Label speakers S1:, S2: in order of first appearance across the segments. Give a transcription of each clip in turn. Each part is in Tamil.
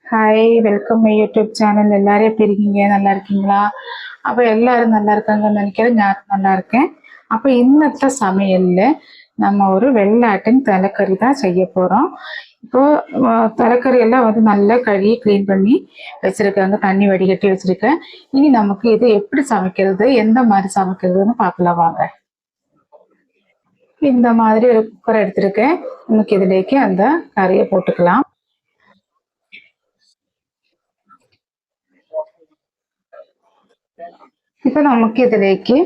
S1: Hi, welcome my YouTube channel. எல்லாரும் எப்படி இருக்கீங்க? நல்லா இருக்கீங்களா? அப்போ எல்லாரும் நல்லா இருக்காங்கன்னு நினைக்கிறேன். நான் நல்லா இருக்கேன். அப்போ இன்னத்த சமையல்ல நம்ம ஒரு வெள்ளாட்டின் தலைக்கறி தான் செய்ய போகிறோம். இப்போ தலைக்கறி எல்லாம் வந்து நல்லா கழுவி க்ளீன் பண்ணி வச்சுருக்காங்க, தண்ணி வடிகட்டி வச்சுருக்கேன். இனி நமக்கு இது எப்படி சமைக்கிறது, எந்த மாதிரி சமைக்கிறதுன்னு பார்க்கலாம் வாங்க. இந்த மாதிரி ஒரு குக்கர் எடுத்திருக்கேன். நமக்கு இதுலேக்கு அந்த கறியை போட்டுக்கலாம். இப்போ நமக்கு ഇതിലേക്ക്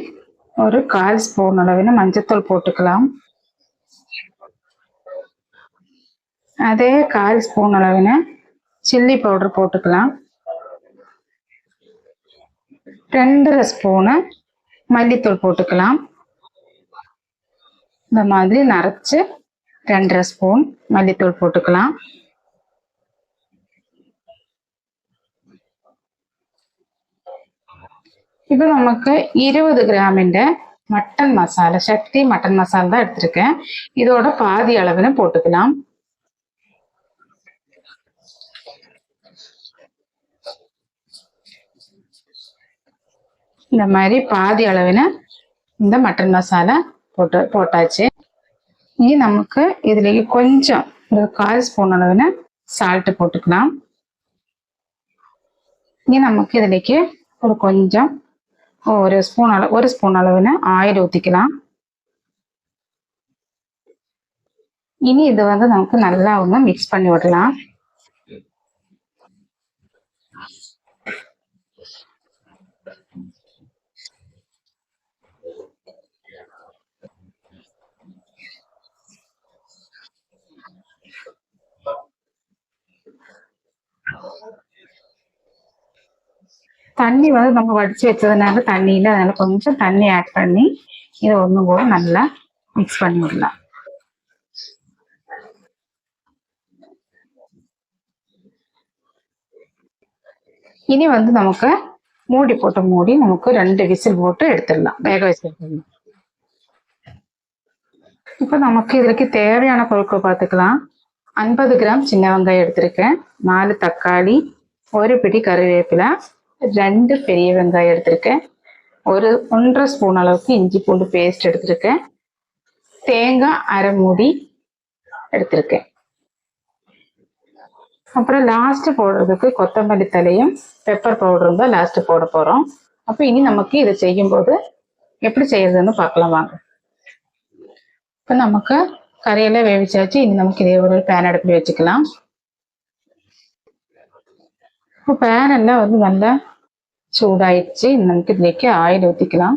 S1: ஒரு 1/4 ஸ்பூன் அளவிന് மஞ்சத்தூள் போட்டுக்கலாம். அதே 1/4 ஸ்பூன் அளவிന് சில்லி பவுடர் போட்டுக்கலாம். 2 ஸ்பூனு மல்லித்தூள் போட்டுக்கலாம். இந்த மாதிரி நரைச்சு 2 ஸ்பூன் மல்லித்தூள் போட்டுக்கலாம். இப்போ நமக்கு 20 கிராமிൻ്റെ மட்டன் மசாலா, சக்தி மட்டன் மசாலா தான் எடுத்திருக்கேன். இதோட பாதி அளவிന് போட்டுக்கலாம். இந்த மாதிரி பாதி அளவிന് இந்த மட்டன் மசாலா போட்டாச்சு. இனி நமக்கு ഇതിലേക്ക് கொஞ்சம் ஒரு 1/4 ஸ்பூன் அளவிന് சால்ட் போட்டுக்கலாம். இனி நமக்கு ഇതിലേക്ക് ஒரு கொஞ்சம் ஒரு ஸ்பூன் அளவிന് ஆயில் ஊற்றிக்கலாம். இனி இது வந்து நமக்கு நல்லா ஒன்று மிக்ஸ் பண்ணி விடலாம். தண்ணி வந்து நம்ம வடிச்சு வச்சதுனால தண்ணியில் அதனால கொஞ்சம் தண்ணி ஆட் பண்ணி இதை ஒன்றும் கூட நல்லா மிக்ஸ் பண்ணி விடலாம். இனி வந்து நமக்கு மூடி நமக்கு 2 விசில் போட்டு எடுத்துடலாம், வேக வச்சிடலாம். இப்போ நமக்கு இதற்கு தேவையான பொருட்கள் பார்த்துக்கலாம். 50 கிராம் சின்ன வெங்காயம் எடுத்திருக்கேன், 4 தக்காளி, ஒரு பிடி கருவேப்பிலை, 2 பெரிய வெங்காயம் எடுத்திருக்கேன், ஒரு 1.5 ஸ்பூன் அளவுக்கு இஞ்சி பூண்டு பேஸ்ட் எடுத்திருக்கேன், தேங்காய் அரை மூடி எடுத்திருக்கேன். அப்புறம் லாஸ்ட் போடுறதுக்கு கொத்தமல்லி தலையும் பெப்பர் பவுடரும் தான் லாஸ்ட் போட போகிறோம். அப்போ இனி நமக்கு இதை செய்யும்போது எப்படி செய்யறதுன்னு பார்க்கலாம் வாங்க. இப்போ நமக்கு கறியெல்லாம் வேவிச்சாச்சு. இனி நமக்கு இதே ஒரு பேன் அடுப்பில் வச்சுக்கலாம். இப்போ பேன் எல்லாம் வந்து நல்லா சூடாயிடுச்சு. நமக்கு இதுலேக்கு ஆயில் ஊற்றிக்கலாம்.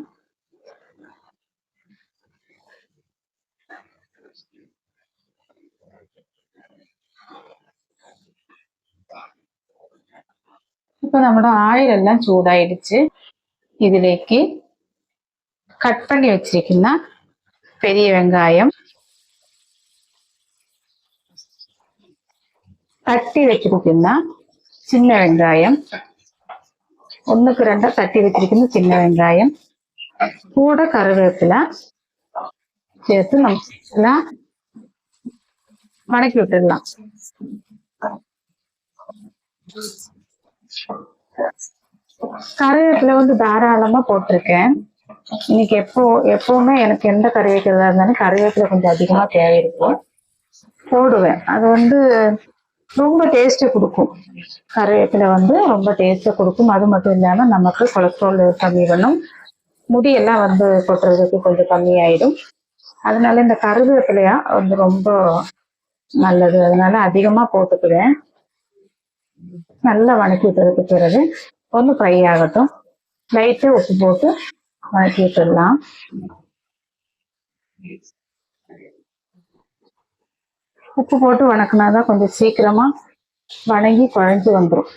S1: இப்போ നമ്മുടെ ஆயில் எல்லாம் ചൂടായിடுச்சு. ഇതിലേക്ക് കട്ട് பண்ணி வச்சிருക്കുന്ന பெரிய வெங்காயம், தட்டி வச்சிருക്കുന്ന சின்ன வெங்காயம், 1க்கு 2 தட்டி வச்சிருക്കുന്ന சின்ன வெங்காயம், கூட கருவேப்பிலை சேர்த்து நம்ம எல்லாம் வணக்கி விட்டுடலாம். கருவேப்பிலை வந்து தாராளமா போட்டிருக்கேன். இன்னைக்கு எப்பவுமே எனக்கு எந்த கறி வைக்கிறதா இருந்தாலும் கருவேப்பிலை கொஞ்சம் அதிகமா தேவை இருக்கும், போடுவேன். அது வந்து ரொம்ப டேஸ்ட்டை கொடுக்கும். கருவேப்பிலை வந்து ரொம்ப டேஸ்ட்டை கொடுக்கும். அது மட்டும் இல்லாம நமக்கு கொலஸ்ட்ரால் கம்மி பண்ணும், முடியெல்லாம் வந்து கொட்டுறதுக்கு கொஞ்சம் கம்மியாயிடும். அதனால இந்த கருவேப்பிலையா வந்து ரொம்ப நல்லது, அதனால அதிகமா போட்டுக்குவேன். நல்லா வணக்கி விட்டதுக்கு பிறகு ஒன்று ஃப்ரை ஆகட்டும். லைட்டாக உப்பு போட்டு வணக்கி விட்டுடலாம். உப்பு போட்டு வணக்கினாதான் கொஞ்சம் சீக்கிரமா வணங்கி குழஞ்சி வந்துடும்.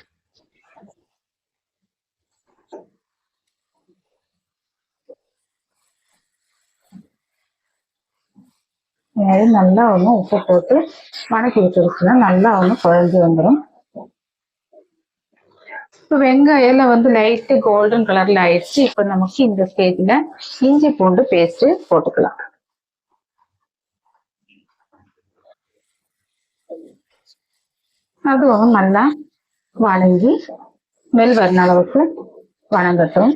S1: நல்லா ஒன்று உப்பு போட்டு வணக்கி விட்டுருச்சுன்னா நல்லா ஒன்று குழஞ்சி வந்துடும். இப்போ வெங்காயம் வந்து லைட்டு கோல்டன் கலர்ல ஆயிடுச்சு. இப்போ நமக்கு இந்த ஸ்டேஜ்ல இஞ்சி பூண்டு பேஸ்ட் போட்டுக்கலாம். அதுவும் நல்லா வணங்கி ஸ்மெல் வர்ற அளவுக்கு வணங்கட்டும்.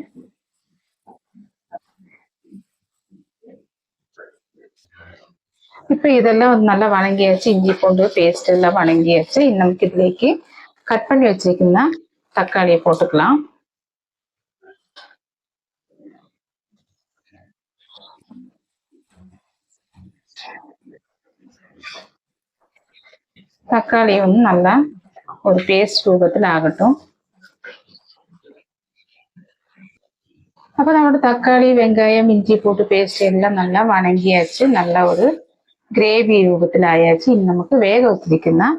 S1: இப்ப இதெல்லாம் நல்லா வணங்கியாச்சு. இஞ்சி பூண்டு பேஸ்ட் எல்லாம் வணங்கியாச்சு. நமக்கு இதுலேக்கு கட் பண்ணி வச்சிருக்கீங்கன்னா தக்காளியை போட்டுக்கலாம். தக்காளி வந்து நல்லா ஒரு பேஸ்ட் ரூபத்தில் ஆகட்டும். அப்ப நம்மளோட தக்காளி வெங்காயம் இஞ்சி போட்டு பேஸ்ட் எல்லாம் நல்லா வணங்கியாச்சு. நல்லா ஒரு கிரேவி ரூபத்தில் ஆயாச்சு. இது நமக்கு வேக வச்சிருக்குன்னா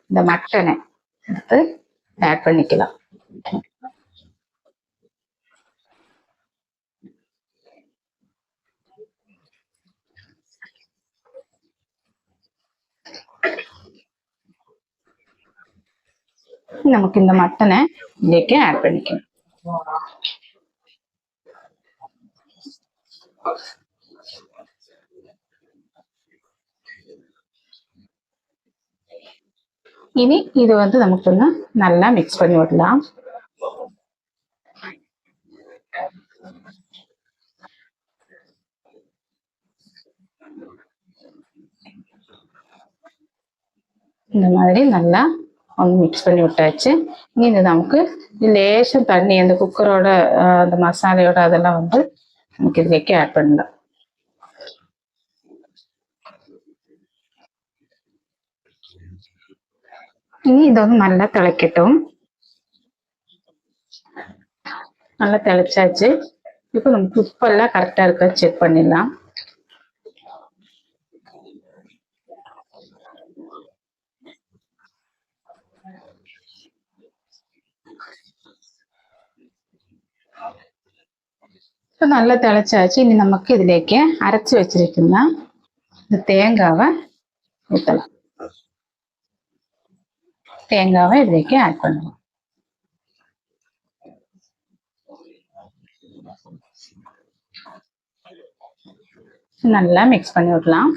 S1: இந்த மட்டனை எடுத்து ஆட் பண்ணிக்கலாம். நமக்கு இந்த மட்டனை இதுக்கு ஆட் பண்ணிக்கணும். இனி இது வந்து நமக்கு நல்லா மிக்ஸ் பண்ணி விடலாம். இந்த மாதிரி நல்லா மிக்ஸ் பண்ணி விட்டாச்சு. இனி இது நமக்கு லேசம் தண்ணி அந்த குக்கரோட அந்த மசாலையோட அதெல்லாம் வந்து நமக்கு இதுக்கு ஆட் பண்ணலாம். இனி இதை வந்து நல்லா திளைக்கட்டும். நல்லா திளைச்சாச்சு. இப்போ நமக்கு உப்பெல்லாம் கரெக்டா இருக்கா செக் பண்ணிடலாம். இப்போ நல்லா திளைச்சாச்சு. இனி நமக்கு இதுலேக்கு அரைச்சி வச்சிருக்குன்னா இந்த தேங்காவை ஊற்றலாம். தேங்காவை இதுலேக்கு ஆட் பண்ணலாம். நல்லா மிக்ஸ் பண்ணி விடலாம்.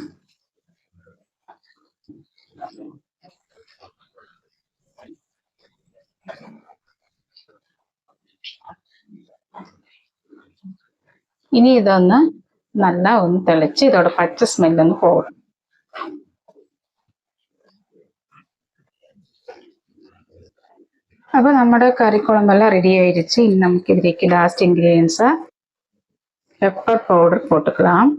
S1: இனி இதை நல்லா தெளிச்சு இதோட பச்சை ஸ்மெல் போகும். அப்போ നമ്മുടെ கறி குழம்பெல்லாம் ரெடி ஆயிடுச்சு. நமக்கு இதுக்கு லாஸ்ட் இன்கிரீடியன்ஸா பெப்பர் பவுடர் போட்டுக்கலாம்.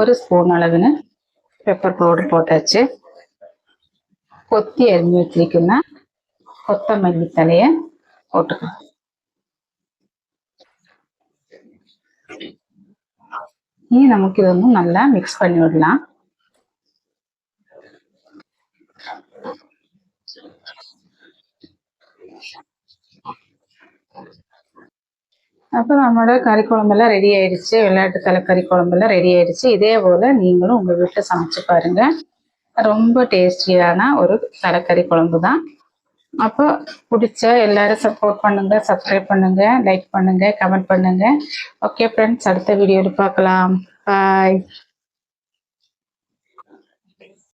S1: ஒரு ஸ்பூன் அளவுன்னு பெப்பர் பவுடர் போட்டாச்சு. கொத்தி அரிஞ்சு வச்சிருக்குன்னா கொத்தமல்லி தலையை போட்டுக்கலாம். இனி நமக்கு இது நல்லா மிக்ஸ் பண்ணி விடலாம். அப்போ நம்மளோட கறி குழம்பெல்லாம் ரெடி ஆயிடுச்சு. வெள்ளாட்டு தலை கறி குழம்பெல்லாம் ரெடி ஆயிடுச்சு. இதே போல நீங்களும் உங்க வீட்டில் சமைச்சு பாருங்க. ரொம்ப டேஸ்டியான ஒரு தலைக்கறி குழம்பு தான். அப்போ பிடிச்ச எல்லாரும் சப்போர்ட் பண்ணுங்க, சப்ஸ்கிரைப் பண்ணுங்க, லைக் பண்ணுங்க, கமெண்ட் பண்ணுங்க. ஓகே ஃப்ரெண்ட்ஸ், அடுத்த வீடியோவில் பார்க்கலாம். பாய்.